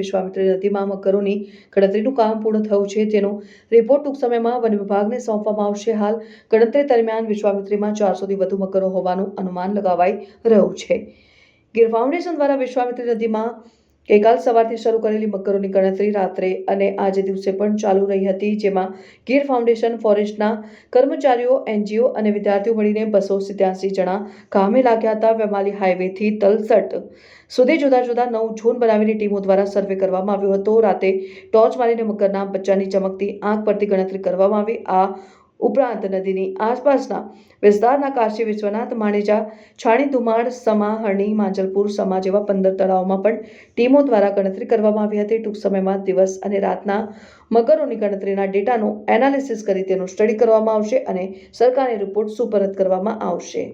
વિશ્વામિત્રી નદીમાં મગરોની ગણતરીનું કામ પૂર્ણ થયું છે, તેનો રિપોર્ટ ટૂંક સમયમાં વન વિભાગને સોંપવામાં આવશે. હાલ ગણતરી દરમિયાન વિશ્વામિત્રીમાં 400થી વધુ મગરો હોવાનું અનુમાન લગાવાઈ રહ્યું છે. ગીર ફાઉન્ડેશન દ્વારા વિશ્વામિત્રી નદીમાં ગઈકાલ સવારથી શરૂ કરેલી મગરોની ગણતરી રાત્રે અને આજે દિવસે પણ ચાલુ રહી હતી, જેમાં ગીર ફાઉન્ડેશન, ફોરેસ્ટના કર્મચારીઓ, NGO અને વિદ્યાર્થીઓ મળીને 287 જણા કામે લાગ્યા હતા. વેમાલી હાઈવેથી તલસટ સુધી જુદા જુદા 9 ઝોન બનાવીને ટીમો દ્વારા સર્વે કરવામાં આવ્યો હતો. રાતે ટોર્ચ મારીને મગરના બચ્ચાની ચમકતી આંખ પરથી ગણતરી કરવામાં આવી. આ ઉપરાંત નદીની આસપાસના વિસ્તારના કાશી વિશ્વનાથ, માણેજા, છાણી, ધુમાડ, સમા, હરણી, માંજલપુર, સમા જેવા 15 તળાવોમાં પણ ટીમો દ્વારા ગણતરી કરવામાં આવી હતી. ટૂંક સમયમાં દિવસ અને રાતના મગરોની ગણતરીના ડેટાનું એનાલિસિસ કરી તેનું સ્ટડી કરવામાં આવશે અને સરકારને રિપોર્ટ સુપરત કરવામાં આવશે.